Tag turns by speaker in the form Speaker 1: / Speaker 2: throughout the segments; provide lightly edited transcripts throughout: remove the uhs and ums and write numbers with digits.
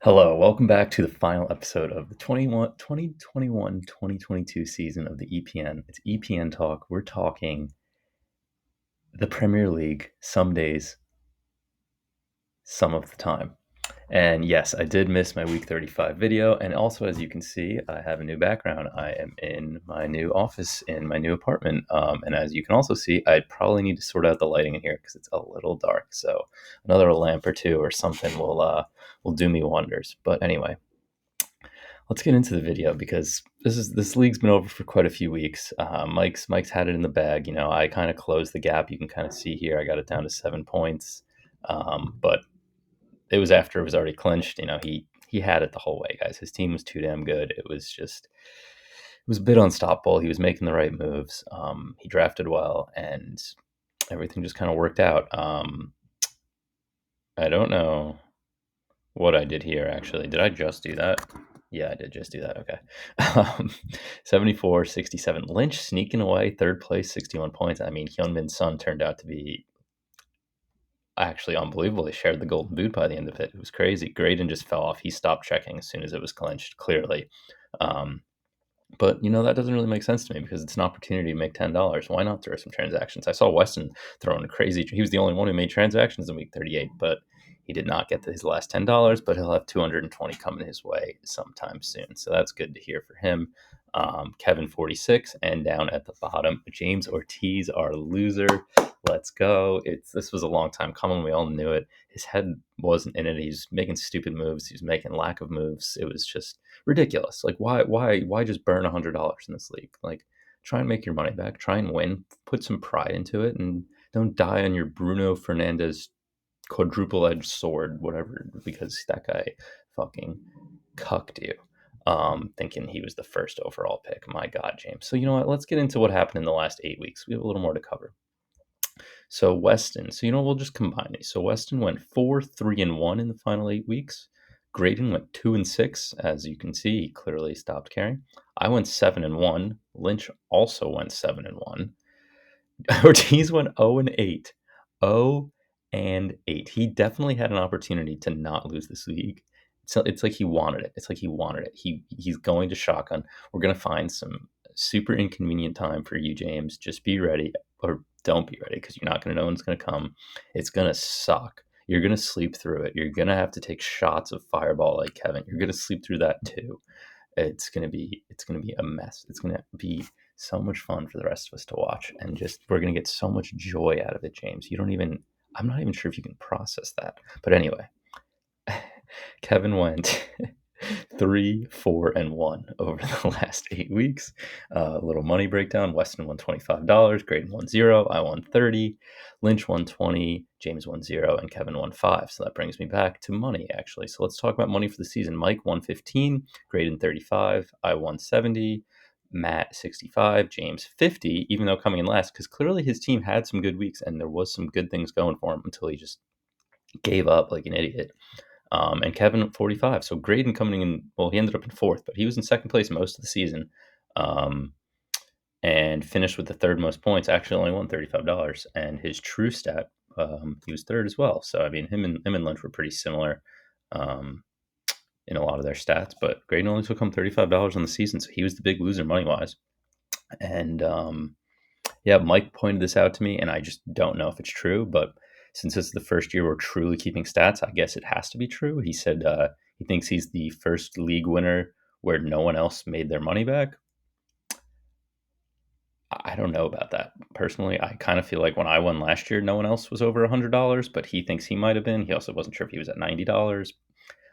Speaker 1: Hello, welcome back to the final episode of the 2021-2022 season of the EPN. It's EPN Talk. We're talking the Premier League some days, some of the time. And yes, I did miss my week 35 video. And also, as you can see, I have a new background. I am in my new office in my new apartment. And as you can also see, I probably need to sort out the lighting in here because it's a little dark. So another lamp or two or something will do me wonders. But anyway, let's get into the video because this league's been over for quite a few weeks. Mike's had it in the bag. I kind of closed the gap. You can kind of see here. I got it down to 7 points, but it was after it was already clinched. He had it the whole way, guys. His team was too damn good. It was a bit unstoppable. He was making the right moves. He drafted well, and everything just kind of worked out. I don't know what I did here, actually. Did I just do that? Yeah, I did just do that. Okay. 74, 67. Lynch sneaking away, third place, 61 points. I mean, Hyunmin Son turned out to be actually unbelievable. He shared the golden boot by the end of it. It was crazy. Graydon just fell off. He stopped checking as soon as it was clinched, clearly. But that doesn't really make sense to me because it's an opportunity to make $10. Why not throw some transactions? I saw Weston throwing a crazy. He was the only one who made transactions in week 38, but he did not get to his last $10. But he'll have 220 coming his way sometime soon, so that's good to hear for him. Kevin 46, and down at the bottom, James Ortiz, our loser. Let's go. This was a long time coming. We all knew it. His head wasn't in it. He's making stupid moves. He's making lack of moves. It was just ridiculous. Like, why just burn $100 in this league? Like, try and make your money back. Try and win. Put some pride into it, and don't die on your Bruno Fernandes quadruple edged sword, whatever, because that guy fucking cucked you. Thinking he was the first overall pick. My God, James. So you know what? Let's get into what happened in the last 8 weeks. We have a little more to cover. So Weston. So we'll just combine these. So Weston went 4-3-1 in the final 8 weeks. Graydon went 2-6. As you can see, he clearly stopped caring. I went 7-1. Lynch also went 7-1. Ortiz went 0-8. 0-8. He definitely had an opportunity to not lose this league. So it's like he wanted it. He's going to shotgun. We're gonna find some super inconvenient time for you, James. Just be ready, or don't be ready, because you're not gonna know when it's gonna come. It's gonna suck. You're gonna sleep through it. You're gonna have to take shots of Fireball like Kevin. You're gonna sleep through that too. It's gonna be a mess. It's gonna be so much fun for the rest of us to watch, and just we're gonna get so much joy out of it, James. I'm not even sure if you can process that. But anyway, Kevin went 3-4-1 over the last 8 weeks. A little money breakdown. Weston won $25. Graydon won 0. I won 30. Lynch won 20. James won 0. And Kevin won 5. So that brings me back to money, actually. So let's talk about money for the season. Mike won 15. Graydon 35. I won 70. Matt 65. James 50, even though coming in last, because clearly his team had some good weeks and there was some good things going for him until he just gave up like an idiot. And Kevin at 45. So Graydon coming in, well, he ended up in fourth, but he was in second place most of the season, and finished with the third most points. Actually, only won $35. And his true stat, he was third as well. So I mean, him and Lynch were pretty similar in a lot of their stats. But Graydon only took home $35 on the season, so he was the big loser money wise. And yeah, Mike pointed this out to me, and I just don't know if it's true, but since this is the first year we're truly keeping stats, I guess it has to be true. He said he thinks he's the first league winner where no one else made their money back. I don't know about that. Personally, I kind of feel like when I won last year, no one else was over $100, but he thinks he might have been. He also wasn't sure if he was at $90.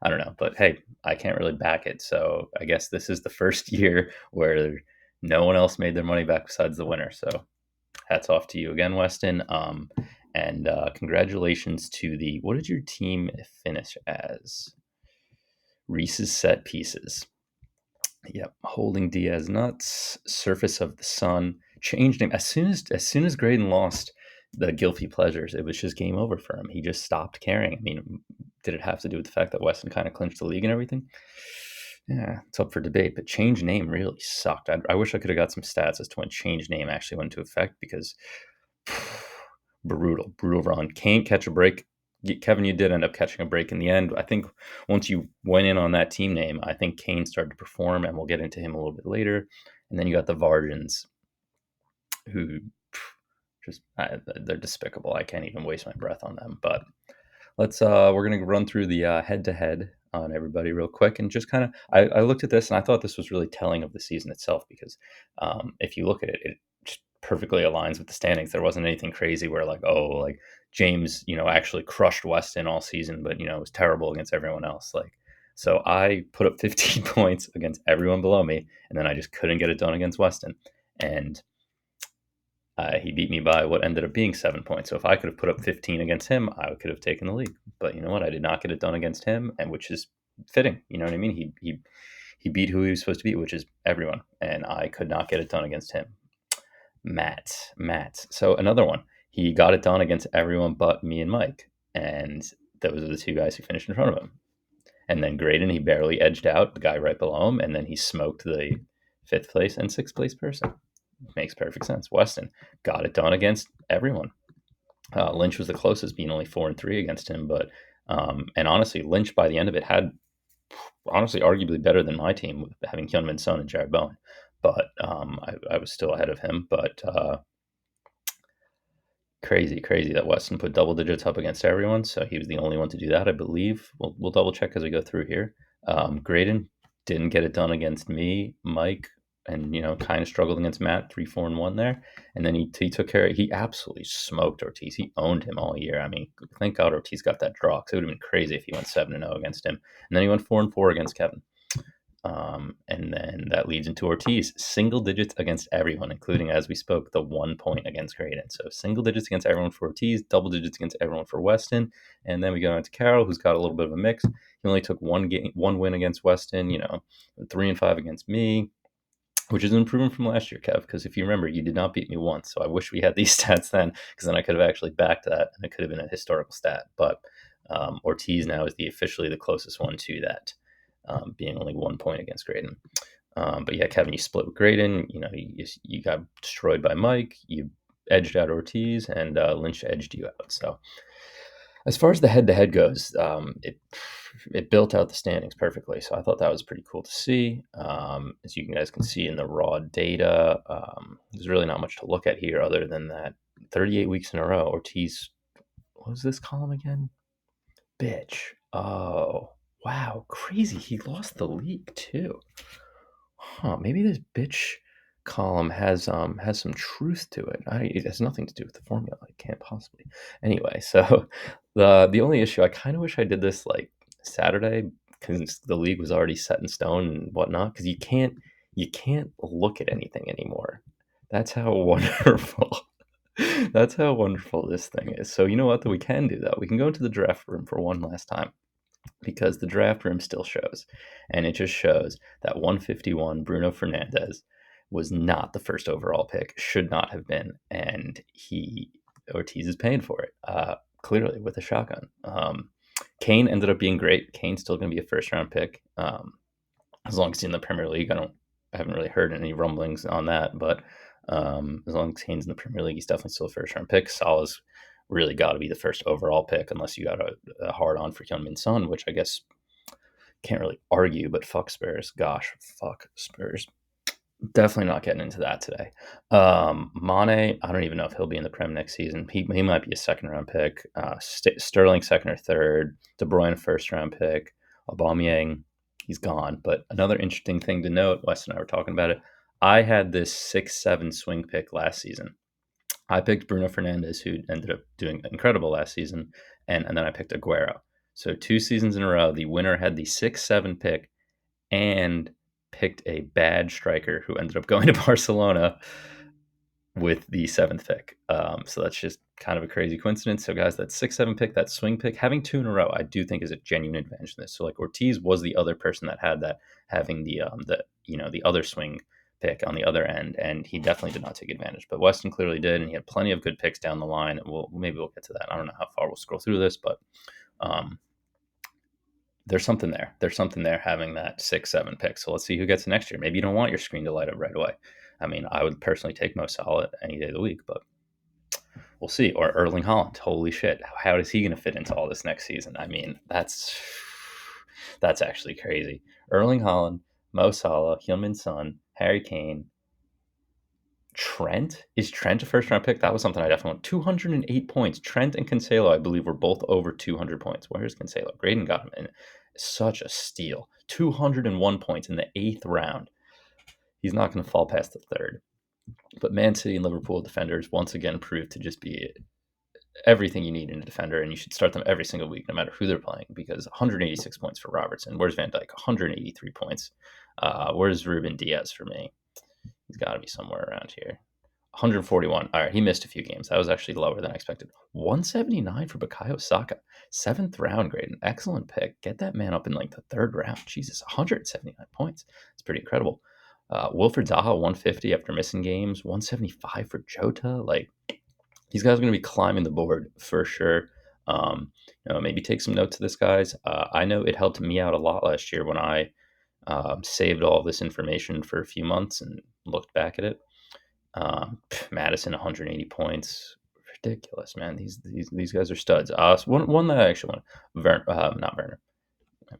Speaker 1: I don't know, but hey, I can't really back it. So I guess this is the first year where no one else made their money back besides the winner. So hats off to you again, Weston. And congratulations to what did your team finish as? Reese's Set Pieces. Yep, Holding Diaz Nuts, Surface of the Sun, changed name. As soon as Graydon lost the Guilty Pleasures, it was just game over for him. He just stopped caring. I mean, did it have to do with the fact that Weston kind of clinched the league and everything? Yeah, it's up for debate, but change name really sucked. I wish I could have got some stats as to when change name actually went into effect, because brutal run. Can't catch a break. Kevin, you did end up catching a break in the end. I think once you went in on that team name, I think Kane started to perform, and we'll get into him a little bit later. And then you got the Vargins, who just they're despicable. I can't even waste my breath on them. But we're gonna run through the head to head on everybody real quick, and just kind of I looked at this and I thought this was really telling of the season itself, because if you look at it, it just perfectly aligns with the standings. There wasn't anything crazy where like, oh, like James, actually crushed Weston all season, but it was terrible against everyone else. Like, so I put up 15 points against everyone below me, and then I just couldn't get it done against Weston, and he beat me by what ended up being 7 points. So if I could have put up 15 against him, I could have taken the lead. But you know what? I did not get it done against him, and which is fitting. You know what I mean? He beat who he was supposed to beat, which is everyone, and I could not get it done against him. Matt. So another one. He got it done against everyone but me and Mike, and those are the two guys who finished in front of him. And then Graydon, he barely edged out the guy right below him, and then he smoked the fifth place and sixth place person. Makes perfect sense. Weston got it done against everyone. Lynch was the closest, being only 4-3 against him. But and honestly, Lynch by the end of it had honestly arguably better than my team, with having Hyunmin Son and Jared Bowen. But I was still ahead of him. But crazy that Weston put double digits up against everyone. So he was the only one to do that, I believe. We'll double check as we go through here. Graydon didn't get it done against me, Mike, and kind of struggled against Matt, 3-4-1 there. And then he took care. He absolutely smoked Ortiz. He owned him all year. I mean, thank God Ortiz got that draw, because it would have been crazy if he went 7-0 against him. And then he went 4-4 against Kevin. And then that leads into Ortiz, single digits against everyone, including, as we spoke, the 1 point against Graydon. So single digits against everyone for Ortiz, double digits against everyone for Weston. And then we go into Carroll, who's got a little bit of a mix. He only took one win against Weston, 3-5 against me, which is an improvement from last year, Kev, because if you remember, you did not beat me once. So I wish we had these stats then, because then I could have actually backed that, and it could have been a historical stat. But Ortiz now is officially the closest one to that, being only 1 point against Graydon. But yeah, Kevin, you split with Graydon. You got destroyed by Mike. You edged out Ortiz, and Lynch edged you out. So as far as the head-to-head goes, it built out the standings perfectly. So I thought that was pretty cool to see. As you guys can see in the raw data, there's really not much to look at here other than that 38 weeks in a row. Ortiz, what was this column again? Bitch. Oh, wow, crazy. He lost the league too. Maybe this bitch column has some truth to it. It has nothing to do with the formula. It can't possibly. Anyway, so the only issue, I kind of wish I did this like Saturday, because the league was already set in stone and whatnot. Because you can't look at anything anymore. That's how wonderful. That's how wonderful this thing is. So you know what? That we can do though. We can go into the draft room for one last time, because the draft room still shows, and it just shows that 151 Bruno Fernandez was not the first overall pick, should not have been, and Ortiz is paying for it, clearly with a shotgun. Kane ended up being great. Kane's still going to be a first round pick, as long as he's in the Premier League. I haven't really heard any rumblings on that, but as long as Kane's in the Premier League, he's definitely still a first round pick. Salah's really got to be the first overall pick, unless you got a hard on for Hyunmin Son, which I guess can't really argue, but fuck Spurs. Gosh, fuck Spurs. Definitely not getting into that today. Mane, I don't even know if he'll be in the Prem next season. He might be a second round pick. Sterling second or third. De Bruyne first round pick. Aubameyang, he's gone. But another interesting thing to note, Wes and I were talking about it. I had this 6-7 swing pick last season. I picked Bruno Fernandes, who ended up doing incredible last season, and then I picked Aguero. So 2 seasons in a row, the winner had the 6-7 pick and picked a bad striker who ended up going to Barcelona with the 7th pick. So that's just kind of a crazy coincidence. So guys, that 6-7 pick, that swing pick, having 2 in a row, I do think is a genuine advantage in this. So like Ortiz was the other person that had that, having the other swing pick on the other end, and he definitely did not take advantage. But Weston clearly did, and he had plenty of good picks down the line. Maybe we'll get to that. I don't know how far we'll scroll through this, but there's something there. There's something there having that 6-7 pick. So let's see who gets next year. Maybe you don't want your screen to light up right away. I mean, I would personally take Mo Salah any day of the week, but we'll see. Or Erling Haaland. Holy shit. How is he going to fit into all this next season? I mean, that's actually crazy. Erling Haaland, Mo Salah, Heung-min Son, Harry Kane, Trent. Is Trent a first round pick? That was something I definitely want. 208 points. Trent and Cancelo, I believe, were both over 200 points. Where's Cancelo? Graydon got him in. Such a steal. 201 points in the 8th round. He's not going to fall past the 3rd. But Man City and Liverpool defenders once again proved to just be everything you need in a defender, and you should start them every single week, no matter who they're playing, because 186 points for Robertson. Where's Van Dijk? 183 points. Where's Ruben Diaz for me? He's got to be somewhere around here. 141. All right, he missed a few games. That was actually lower than I expected. 179 for Bukayo Saka. 7th round grade. An excellent pick. Get that man up in like the 3rd round. Jesus, 179 points. It's pretty incredible. Wilfred Zaha, 150 after missing games. 175 for Jota. Like, these guys are going to be climbing the board for sure. Maybe take some notes of this, guys. I know it helped me out a lot last year when I saved all this information for a few months and looked back at it. Madison, 180 points. Ridiculous, man. These guys are studs. One that I actually want, not Werner.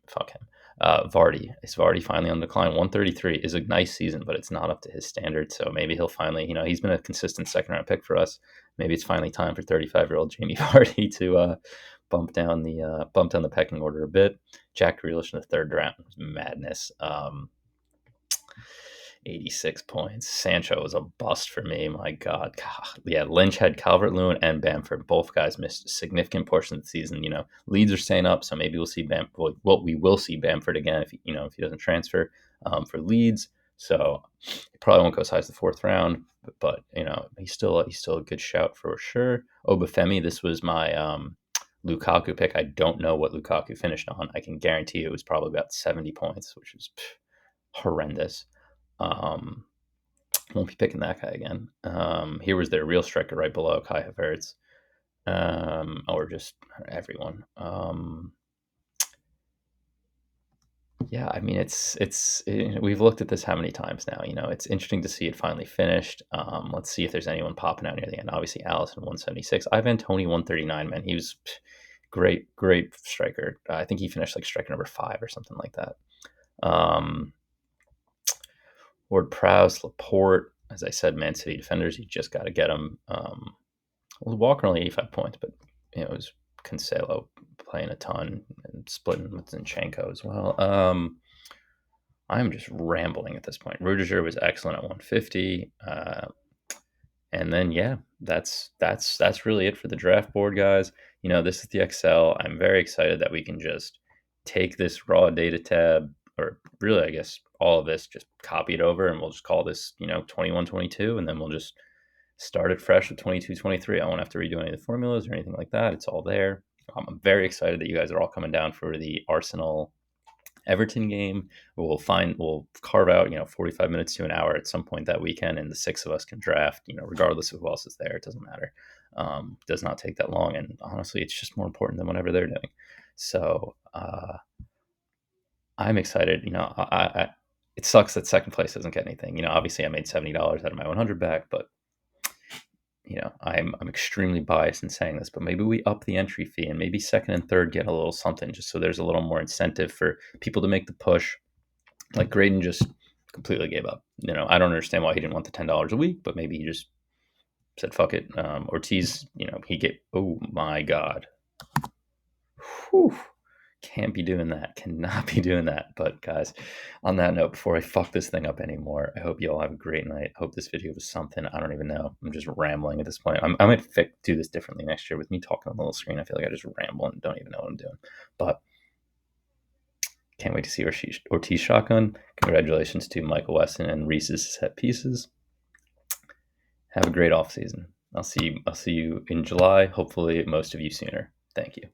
Speaker 1: Fuck him. Vardy. Is Vardy finally on decline? 133 is a nice season, but it's not up to his standard. So maybe he'll finally, he's been a consistent 2nd round pick for us. Maybe it's finally time for 35-year-old Jamie Vardy to bump down the pecking order a bit. Jack Grealish in the 3rd round was madness. 86 points. Sancho was a bust for me. My God. Yeah, Lynch had Calvert-Lewin and Bamford. Both guys missed a significant portion of the season. Leeds are staying up, so maybe we'll see Bamford. Well, we will see Bamford again if he doesn't transfer for Leeds. So he probably won't go as high as the 4th round, but he's still a good shout for sure. Obafemi, this was my Lukaku pick. I don't know what Lukaku finished on. I can guarantee it was probably about 70 points, which was horrendous. Won't be picking that guy again. Here was their real striker right below Kai Havertz, or just everyone. Yeah, I mean, we've looked at this how many times now. It's interesting to see it finally finished. Let's see if there's anyone popping out near the end. Obviously, Allison 176. Ivan Toney 139. Man, he was great striker. I think he finished like striker number 5 or something like that. Ward Prowse, Laporte, as I said, Man City defenders, you just got to get them. Walker only 85 points, but it was Cancelo playing a ton and splitting with Zinchenko as well. I'm just rambling at this point. Rudiger was excellent at 150. And then, yeah, that's really it for the draft board, guys. This is the Excel. I'm very excited that we can just take this raw data tab, or really, I guess, all of this, just copy it over, and we'll just call this, 21, 22, and then we'll just start it fresh with 22, 23. I won't have to redo any of the formulas or anything like that. It's all there. I'm very excited that you guys are all coming down for the Arsenal Everton game. We'll carve out 45 minutes to an hour at some point that weekend, and the 6 of us can draft, regardless of who else is there. It doesn't matter. Does not take that long, and honestly, it's just more important than whatever they're doing. So I'm excited. It sucks that 2nd place doesn't get anything. Obviously I made $70 out of my 100 back, but I'm extremely biased in saying this, but maybe we up the entry fee and maybe 2nd and 3rd get a little something, just so there's a little more incentive for people to make the push. Like Graydon just completely gave up. I don't understand why he didn't want the $10 a week, but maybe he just said, fuck it. Ortiz, oh my God. Whew. Can't be doing that. Cannot be doing that. But guys, on that note, before I fuck this thing up anymore, I hope you all have a great night. I hope this video was something. I don't even know. I'm just rambling at this point. I might do this differently next year with me talking on the little screen. I feel like I just ramble and don't even know what I'm doing. But can't wait to see Ortiz shotgun. Congratulations to Michael Weston and Reese's set pieces. Have a great off season. I'll see you in July. Hopefully most of you sooner. Thank you.